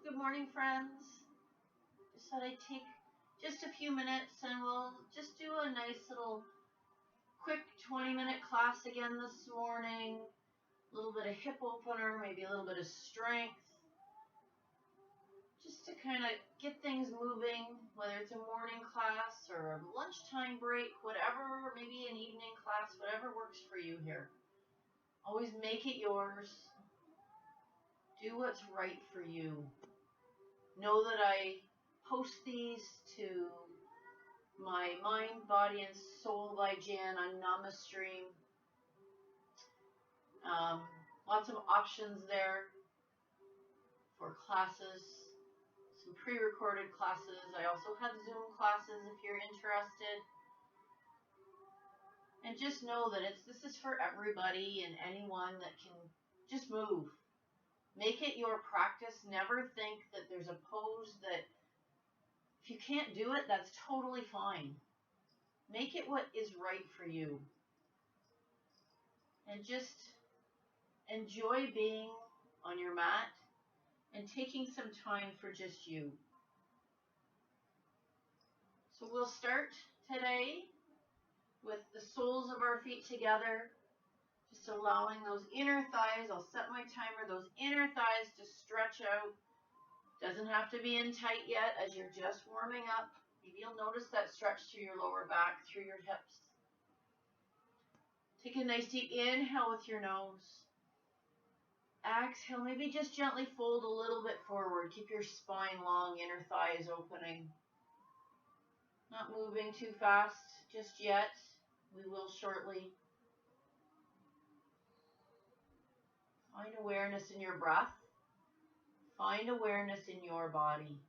Good morning, friends. Just thought I'd take just a few minutes and we'll just do a nice little quick 20-minute class again this morning. A little bit of hip opener, maybe a little bit of strength. Just to kind of get things moving, whether it's a morning class or a lunchtime break, whatever, maybe an evening class, whatever works for you here. Always make it yours. Do what's right for you. Know that I post these to my Mind, Body, and Soul by Jan on Namastream. Lots of options there for classes, some pre-recorded classes. I also have Zoom classes if you're interested. And just know that this is for everybody and anyone that can just move. Make it your practice. Never think that there's a pose that if you can't do it, that's totally fine. Make it what is right for you. And just enjoy being on your mat and taking some time for just you. So we'll start today with the soles of our feet together, just allowing those inner thighs, I'll set my timer, those inner thighs to stretch out. Doesn't have to be in tight yet as you're just warming up. Maybe you'll notice that stretch through your lower back, through your hips. Take a nice deep inhale with your nose. Exhale, maybe just gently fold a little bit forward. Keep your spine long, inner thigh is opening. Not moving too fast just yet. We will shortly. Find awareness in your breath. Find awareness in your body.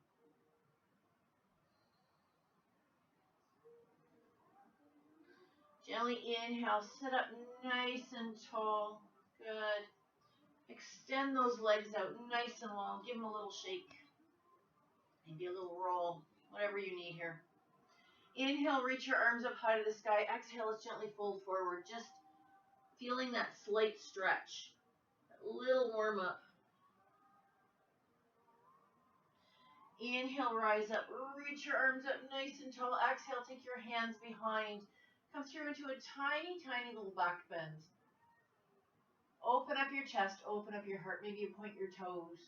Gently inhale, sit up nice and tall. Good. Extend those legs out nice and long. Give them a little shake. Maybe a little roll. Whatever you need here. Inhale, reach your arms up high to the sky. Exhale, let's gently fold forward. Just feeling that slight stretch. That little warm up. Inhale, rise up. Reach your arms up nice and tall. Exhale, take your hands behind. Come through into a tiny, tiny little back bend. Open up your chest, open up your heart. Maybe you point your toes.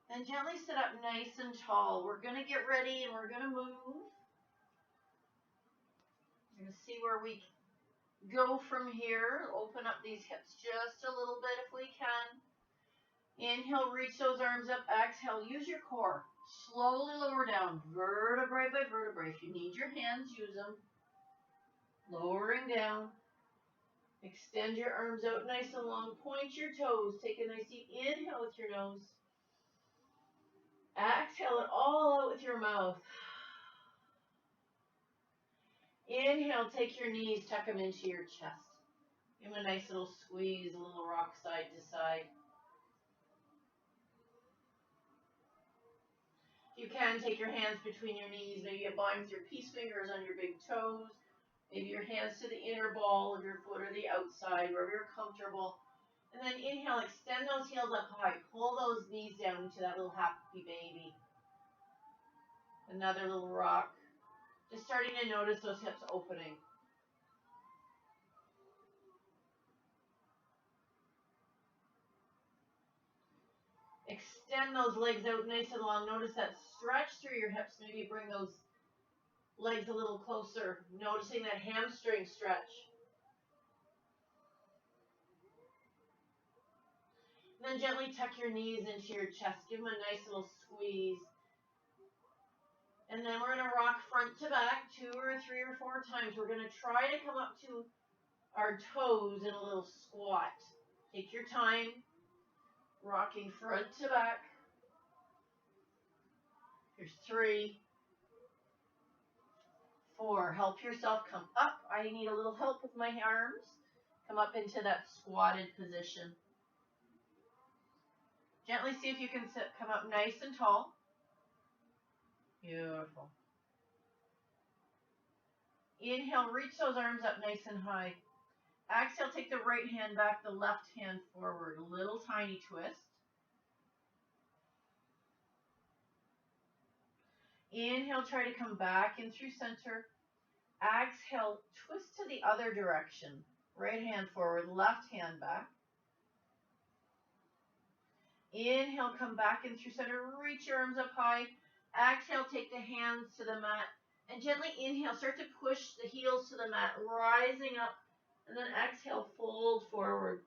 Then gently sit up nice and tall. We're going to get ready and we're going to move. We're going to see where we go from here. Open up these hips just a little bit if we can. Inhale, reach those arms up. Exhale, use your core. Slowly lower down, vertebrae by vertebrae. If you need your hands, use them. Lowering down. Extend your arms out nice and long. Point your toes. Take a nice deep inhale with your nose. Exhale it all out with your mouth. Inhale, take your knees, tuck them into your chest. Give them a nice little squeeze, a little rock side to side. You can take your hands between your knees. Maybe you bind with your peace fingers on your big toes. Maybe your hands to the inner ball of your foot or the outside, wherever you're comfortable. And then inhale, extend those heels up high. Pull those knees down into that little happy baby. Another little rock. Just starting to notice those hips opening. Extend those legs out nice and long. Notice that stretch through your hips. Maybe bring those legs a little closer. Noticing that hamstring stretch. And then gently tuck your knees into your chest. Give them a nice little squeeze. And then we're going to rock front to back 2 or 3 or 4 times. We're going to try to come up to our toes in a little squat. Take your time. Rocking front to back. Here's 3, 4. Help yourself come up. I need a little help with my arms. Come up into that squatted position. Gently see if you can come up nice and tall. Beautiful. Inhale, reach those arms up nice and high. Exhale, take the right hand back, the left hand forward. A little tiny twist. Inhale, try to come back in through center. Exhale, twist to the other direction. Right hand forward, left hand back. Inhale, come back in through center. Reach your arms up high. Exhale, take the hands to the mat. And gently inhale, start to push the heels to the mat, rising up. And then exhale, fold forward.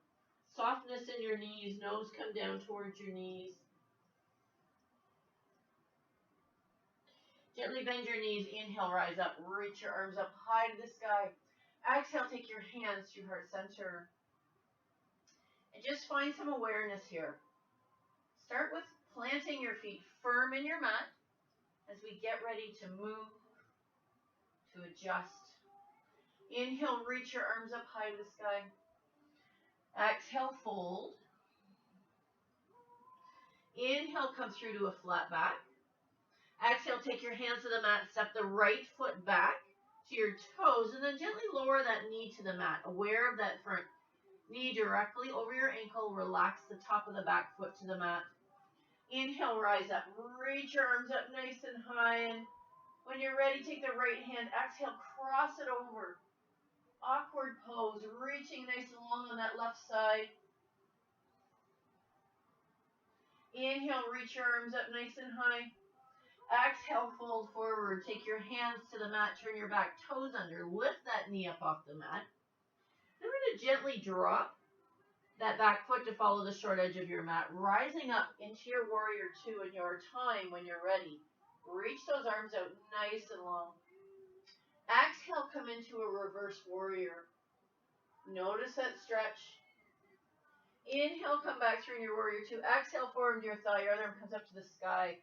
Softness in your knees, nose come down towards your knees. Gently bend your knees, inhale, rise up, reach your arms up high to the sky. Exhale, take your hands to heart center. And just find some awareness here. Start with planting your feet firm in your mat as we get ready to move, to adjust. Inhale, reach your arms up high to the sky. Exhale, fold. Inhale, come through to a flat back. Exhale, take your hands to the mat, step the right foot back to your toes, and then gently lower that knee to the mat, aware of that front knee directly over your ankle. Relax the top of the back foot to the mat. Inhale, rise up, reach your arms up nice and high, and when you're ready, take the right hand, exhale, cross it over. Awkward pose, reaching nice and long on that left side. Inhale, reach your arms up nice and high. Exhale, fold forward. Take your hands to the mat, turn your back toes under, lift that knee up off the mat. Then we're going to gently drop that back foot to follow the short edge of your mat, rising up into your warrior two in your time when you're ready. Reach those arms out nice and long. Exhale, come into a reverse warrior. Notice that stretch. Inhale, come back through in your warrior two. Exhale, forward to your thigh. Your other arm comes up to the sky.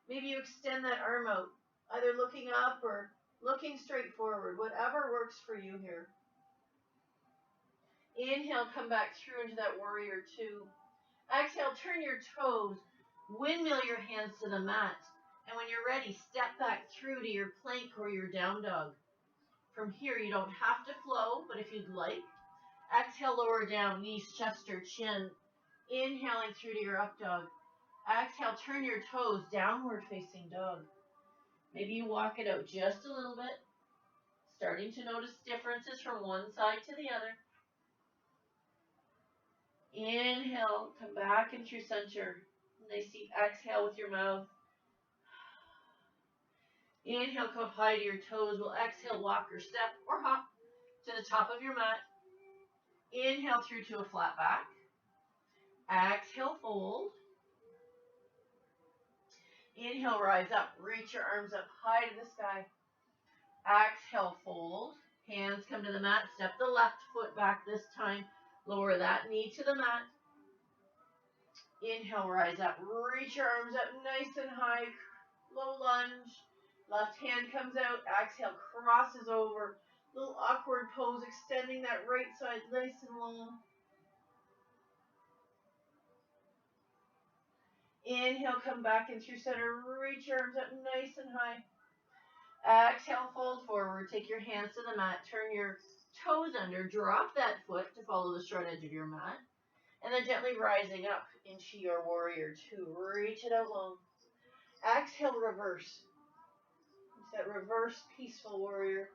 Maybe you extend that arm out, either looking up or looking straight forward, whatever works for you here. Inhale, come back through into that warrior two. Exhale, turn your toes, windmill your hands to the mat. And when you're ready, step back through to your plank or your down dog. From here, you don't have to flow, but if you'd like, exhale, lower down, knees, chest, or chin. Inhaling through to your up dog. Exhale, turn your toes, downward facing dog. Maybe you walk it out just a little bit, starting to notice differences from one side to the other. Inhale, come back in through center. Nice deep exhale with your mouth. Inhale, come up high to your toes. We'll exhale, walk or step or hop to the top of your mat. Inhale through to a flat back. Exhale, fold. Inhale, rise up. Reach your arms up high to the sky. Exhale, fold. Hands come to the mat. Step the left foot back this time. Lower that knee to the mat. Inhale, rise up. Reach your arms up nice and high. Low lunge. Left hand comes out. Exhale, crosses over. Little awkward pose, extending that right side nice and long. Inhale, come back in through center. Reach your arms up nice and high. Exhale, fold forward. Take your hands to the mat. Turn your toes under. Drop that foot to follow the short edge of your mat. And then gently rising up into your warrior two. Reach it out long. Exhale, reverse. It's that reverse peaceful warrior.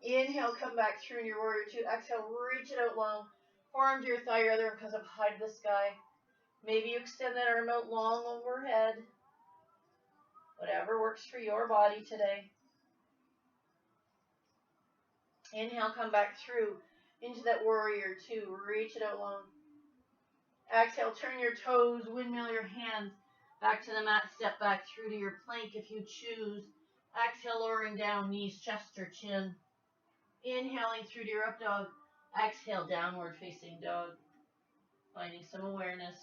Inhale, come back through in your warrior two. Exhale, reach it out long. Forearm to your thigh, your other arm comes up high to the sky. Maybe you extend that arm out long overhead. Whatever works for your body today. Inhale, come back through into that warrior two. Reach it out long. Exhale, turn your toes, windmill your hands back to the mat. Step back through to your plank if you choose. Exhale, lowering down, knees, chest, or chin. Inhaling through to your up dog. Exhale, downward facing dog. Finding some awareness.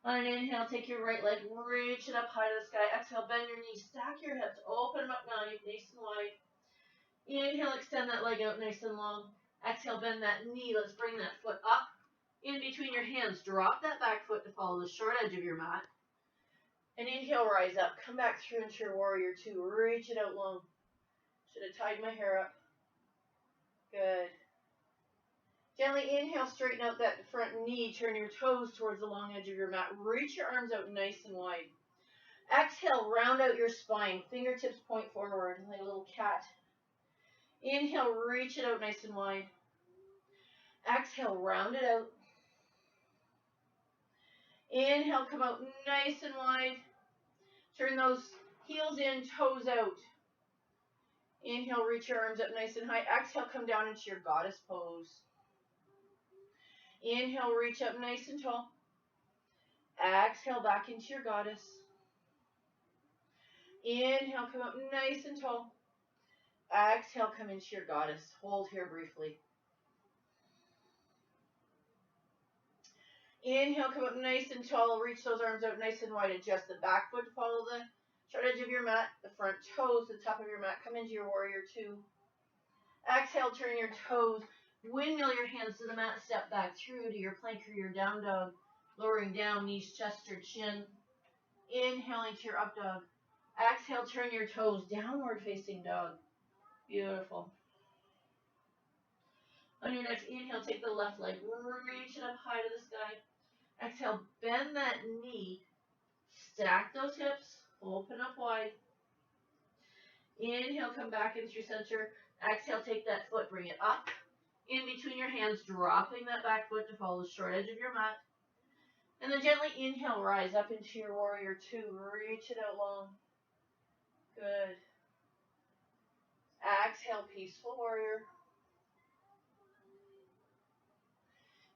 On an inhale, take your right leg, reach it up high to the sky. Exhale, bend your knees, stack your hips, open them up now, nice and wide. Inhale, extend that leg out nice and long. Exhale, bend that knee. Let's bring that foot up in between your hands. Drop that back foot to follow the short edge of your mat. And inhale, rise up. Come back through into your warrior two. Reach it out long. Should have tied my hair up. Good. Gently inhale, straighten out that front knee. Turn your toes towards the long edge of your mat. Reach your arms out nice and wide. Exhale, round out your spine. Fingertips point forward like a little cat. Inhale, reach it out nice and wide. Exhale, round it out. Inhale, come out nice and wide. Turn those heels in, toes out. Inhale, reach your arms up nice and high. Exhale, come down into your goddess pose. Inhale, reach up nice and tall. Exhale, back into your goddess. Inhale, come up nice and tall. Exhale, come into your goddess. Hold here briefly. Inhale, come up nice and tall. Reach those arms out nice and wide. Adjust the back foot to follow the short edge of your mat. The front toes, the top of your mat. Come into your warrior two. Exhale, turn your toes. Windmill your hands to the mat. Step back through to your plank or your down dog. Lowering down, knees, chest, or chin. Inhaling to your up dog. Exhale, turn your toes. Downward facing dog. Beautiful. On your next inhale, take the left leg. Reach it up high to the sky. Exhale, bend that knee. Stack those hips. Open up wide. Inhale, come back into your center. Exhale, take that foot, bring it up. In between your hands, dropping that back foot to follow the short edge of your mat. And then gently inhale, rise up into your warrior two. Reach it out long. Good. Exhale, peaceful warrior.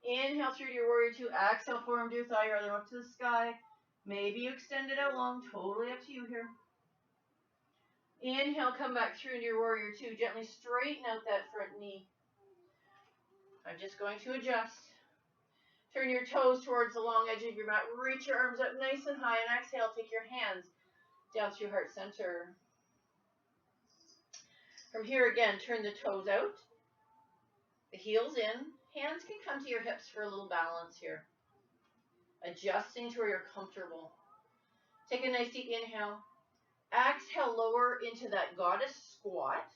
Inhale through to your warrior two. Exhale, forearm to thigh, your other up to the sky. Maybe you extend it out long. Totally up to you here. Inhale, come back through into your warrior two. Gently straighten out that front knee. I'm just going to adjust. Turn your toes towards the long edge of your mat. Reach your arms up nice and high. And exhale, take your hands down through heart center. From here again, turn the toes out. The heels in. Hands can come to your hips for a little balance here. Adjusting to where you're comfortable. Take a nice deep inhale. Exhale, lower into that goddess squat.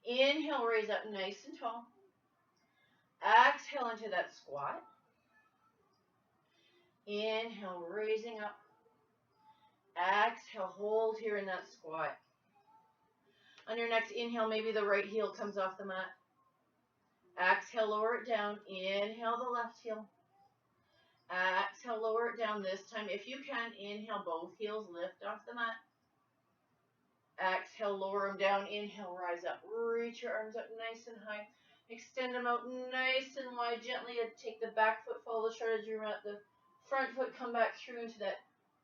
Inhale, raise up nice and tall. Exhale into that squat. Inhale, raising up. Exhale, hold here in that squat. On your next inhale, maybe the right heel comes off the mat. Exhale, lower it down. Inhale the left heel. Exhale, lower it down this time. If you can, inhale, both heels lift off the mat. Exhale, lower them down. Inhale, rise up. Reach your arms up nice and high. Extend them out nice and wide. Gently take the back foot, follow the short edge of your mat. The front foot, come back through into that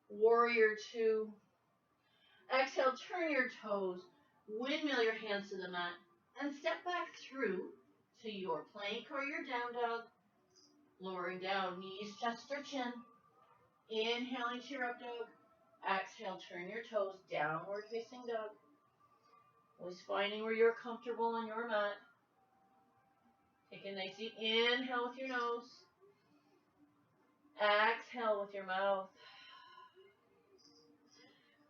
warrior two. Exhale, turn your toes. Windmill your hands to the mat. And step back through to your plank or your down dog. Lowering down, knees, chest, or chin. Inhaling to your up dog. Exhale, turn your toes, downward facing dog. Always finding where you're comfortable on your mat. Take a nice deep inhale with your nose. Exhale with your mouth.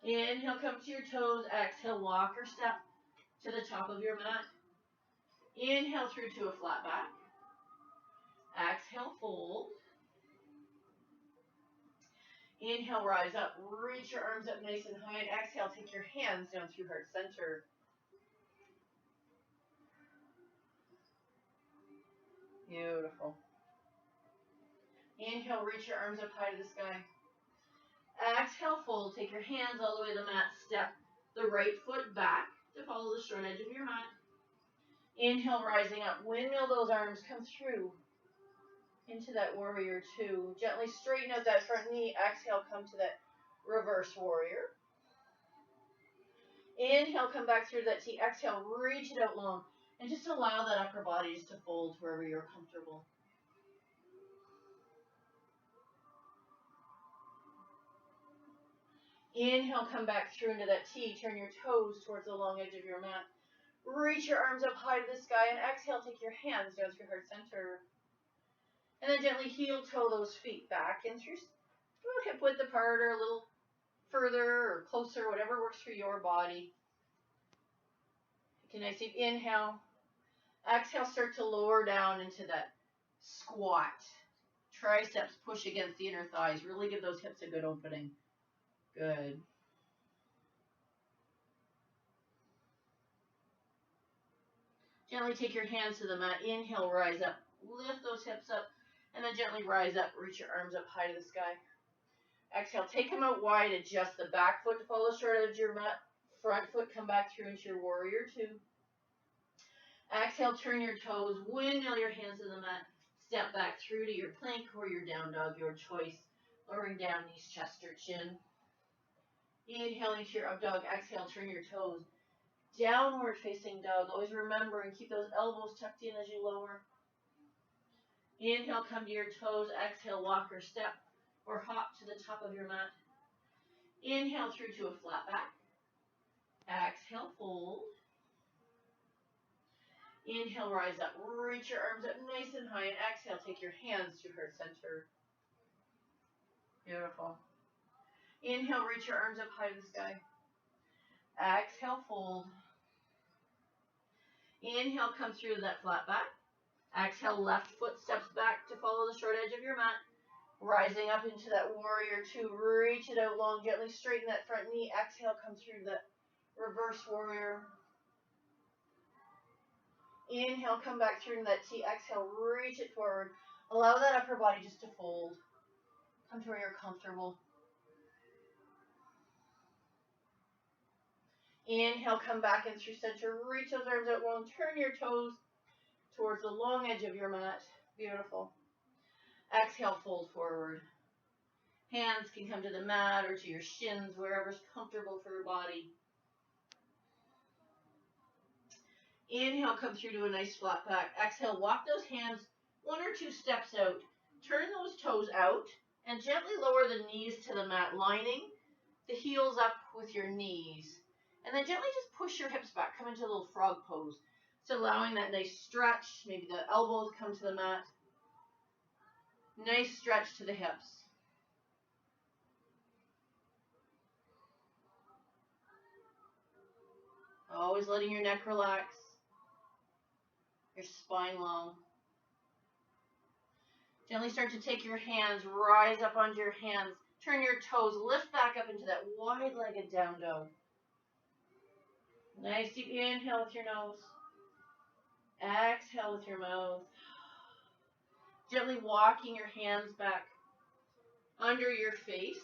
Inhale, come to your toes. Exhale, walk or step to the top of your mat. Inhale through to a flat back. Exhale, fold. Inhale, rise up. Reach your arms up nice and high. And exhale, take your hands down through heart center. Beautiful. Inhale, reach your arms up high to the sky. Exhale, fold. Take your hands all the way to the mat. Step the right foot back to follow the short edge of your mat. Inhale, rising up. Windmill those arms. Come through into that warrior two. Gently straighten out that front knee. Exhale, come to that reverse warrior. Inhale, come back through that T. Exhale, reach it out long. And just allow that upper body just to fold wherever you're comfortable. Inhale, come back through into that T. Turn your toes towards the long edge of your mat. Reach your arms up high to the sky. And exhale, take your hands down through heart center. And then gently heel toe those feet back in through hip width apart or a little further or closer, whatever works for your body. Can I see? Inhale. Exhale, start to lower down into that squat. Triceps push against the inner thighs. Really give those hips a good opening. Good. Gently take your hands to the mat. Inhale, rise up. Lift those hips up. And then gently rise up. Reach your arms up high to the sky. Exhale, take them out wide. Adjust the back foot to follow the short edge of your mat. Front foot, come back through into your warrior two. Exhale, turn your toes. Windmill your hands to the mat. Step back through to your plank or your down dog, your choice. Lowering down, knees, chest, or chin. Inhaling to your up dog. Exhale, turn your toes. Downward facing dog. Always remember and keep those elbows tucked in as you lower. Inhale, come to your toes. Exhale, walk or step or hop to the top of your mat. Inhale through to a flat back. Exhale, fold. Inhale, rise up. Reach your arms up nice and high. And exhale, take your hands to heart center. Beautiful. Inhale, reach your arms up high to the sky. Exhale, fold. Inhale, come through to that flat back. Exhale, left foot steps back to follow the short edge of your mat. Rising up into that warrior two. Reach it out long. Gently straighten that front knee. Exhale, come through that reverse warrior. Inhale, come back through to that T. Exhale, reach it forward. Allow that upper body just to fold. Come to where you're comfortable. Inhale, come back in through center. Reach those arms out long. Turn your toes towards the long edge of your mat. Beautiful. Exhale, fold forward. Hands can come to the mat or to your shins, wherever's comfortable for your body. Inhale, come through to a nice flat back. Exhale, walk those hands 1 or 2 steps out. Turn those toes out and gently lower the knees to the mat, lining the heels up with your knees. And then gently just push your hips back. Come into a little frog pose. So allowing that nice stretch. Maybe the elbows come to the mat. Nice stretch to the hips. Always letting your neck relax. Your spine long. Gently start to take your hands, rise up onto your hands, turn your toes, lift back up into that wide-legged down dog. Nice deep inhale with your nose. Exhale with your mouth. Gently walking your hands back under your face.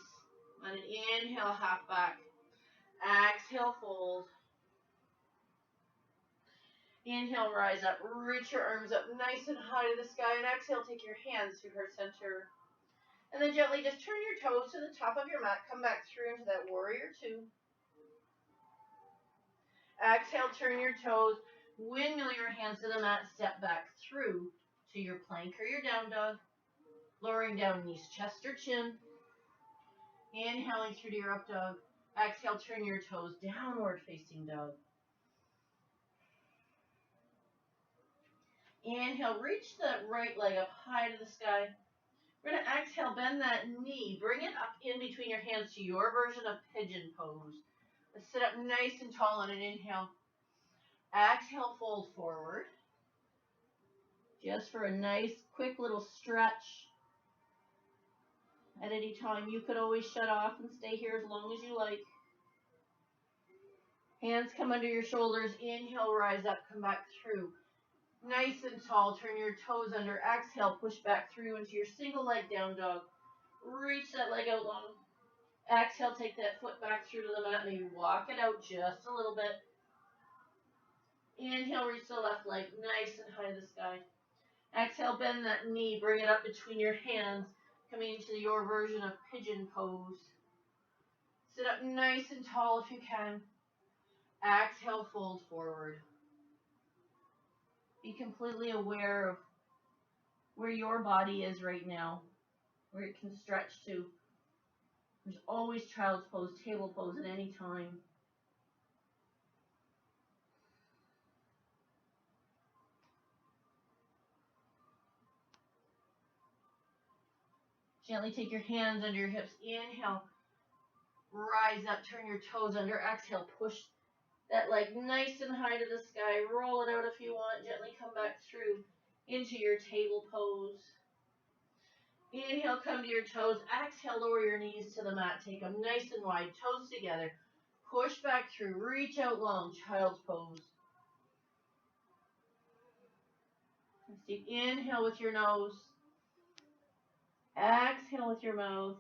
On an inhale, half back. Exhale, fold. Inhale, rise up. Reach your arms up nice and high to the sky. And exhale, take your hands to heart center. And then gently just turn your toes to the top of your mat. Come back through into that warrior two. Exhale, turn your toes. Windmill your hands to the mat. Step back through to your plank or your down dog. Lowering down knees, chest or chin. Inhaling through to your up dog. Exhale, turn your toes, downward facing dog. Inhale, reach that right leg up high to the sky. We're going to exhale, bend that knee. Bring it up in between your hands to your version of pigeon pose. Let's sit up nice and tall on an inhale. Exhale, fold forward. Just for a nice, quick little stretch. At any time, you could always shut off and stay here as long as you like. Hands come under your shoulders. Inhale, rise up, come back through. Nice and tall. Turn your toes under. Exhale, push back through into your single leg down dog. Reach that leg out long. Exhale, take that foot back through to the mat. Maybe walk it out just a little bit. Inhale, reach the left leg nice and high to the sky. Exhale, bend that knee. Bring it up between your hands. Coming into your version of pigeon pose. Sit up nice and tall if you can. Exhale, fold forward. Be completely aware of where your body is right now, where it can stretch to. There's always child's pose, table pose at any time. Gently take your hands under your hips. Inhale, rise up, turn your toes under. Exhale, push that leg nice and high to the sky. Roll it out if you want. Gently come back through into your table pose. Inhale, come to your toes. Exhale, lower your knees to the mat. Take them nice and wide, toes together. Push back through. Reach out long, child's pose. Deep inhale with your nose. Exhale with your mouth.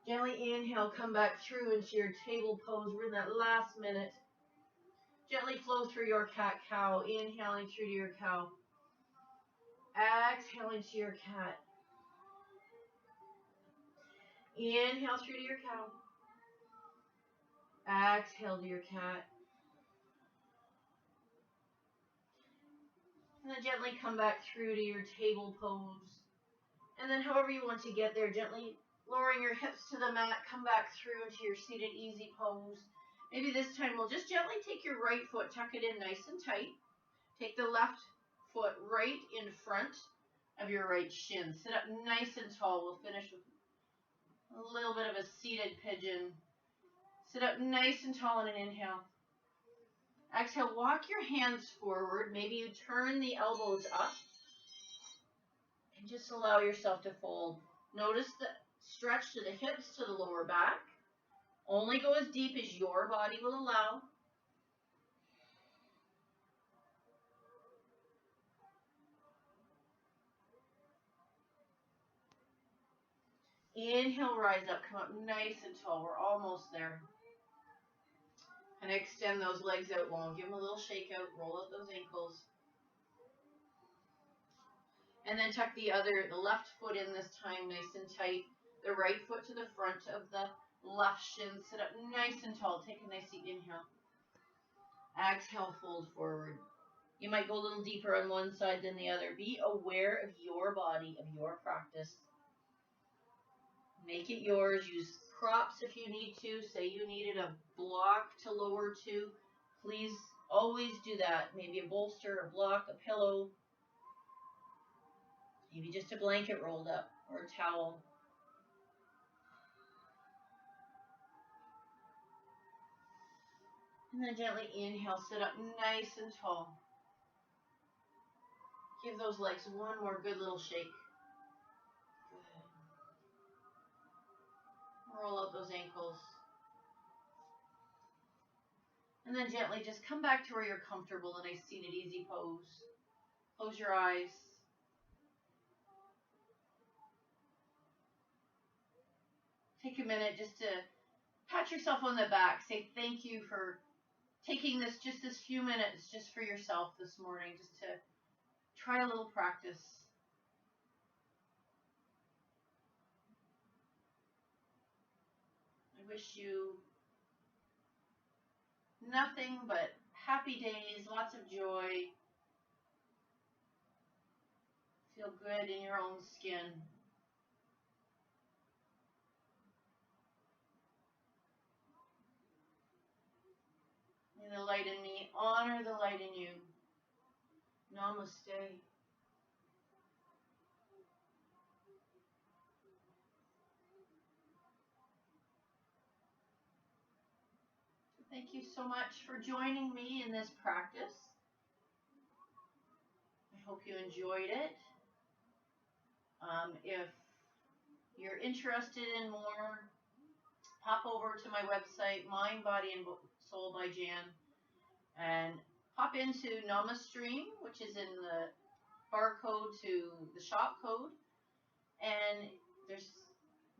Gently inhale, come back through into your table pose. We're in that last minute. Gently flow through your cat-cow, inhaling through to your cow. Exhaling to your cat. Inhale through to your cow. Exhale to your cat. And then gently come back through to your table pose. And then however you want to get there, gently lowering your hips to the mat, come back through into your seated easy pose. Maybe this time we'll just gently take your right foot, tuck it in nice and tight. Take the left foot right in front of your right shin. Sit up nice and tall. We'll finish with a little bit of a seated pigeon. Sit up nice and tall on an inhale. Exhale, walk your hands forward. Maybe you turn the elbows up. And just allow yourself to fold. Notice the stretch to the hips, to the lower back. Only go as deep as your body will allow. Inhale, rise up, come up nice and tall. We're almost there. And extend those legs out long. Give them a little shake out. Roll out those ankles. And then tuck the left foot in this time nice and tight. The right foot to the front of the left shin. Sit up nice and tall. Take a nice deep inhale. Exhale, fold forward. You might go a little deeper on one side than the other. Be aware of your body, of your practice. Make it yours. Use props if you need to. Say you needed a block to lower to. Please always do that. Maybe a bolster, a block, a pillow. Maybe just a blanket rolled up or a towel. And then gently inhale, sit up nice and tall. Give those legs one more good little shake. Good. Roll out those ankles. And then gently just come back to where you're comfortable in a seated easy pose. Close your eyes. Take a minute just to pat yourself on the back. Say thank you for taking this few minutes just for yourself this morning, just to try a little practice. I wish you nothing but happy days, lots of joy. Feel good in your own skin. May the light in me honor the light in you. Namaste. Thank you so much for joining me in this practice. I hope you enjoyed it. If you're interested in more, pop over to my website, Mind, Body, and Soul by Jan, and pop into Namastream, which is in the barcode to the shop code, and there's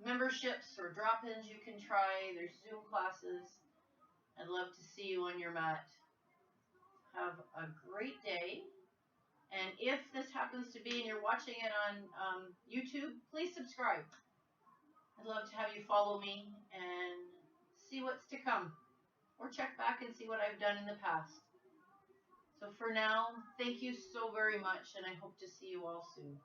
memberships or drop-ins you can try. There's Zoom classes. I'd love to see you on your mat. Have a great day. And if this happens to be and you're watching it on YouTube, please subscribe. I'd love to have you follow me and see what's to come. Or check back and see what I've done in the past. So for now, thank you so very much, and I hope to see you all soon.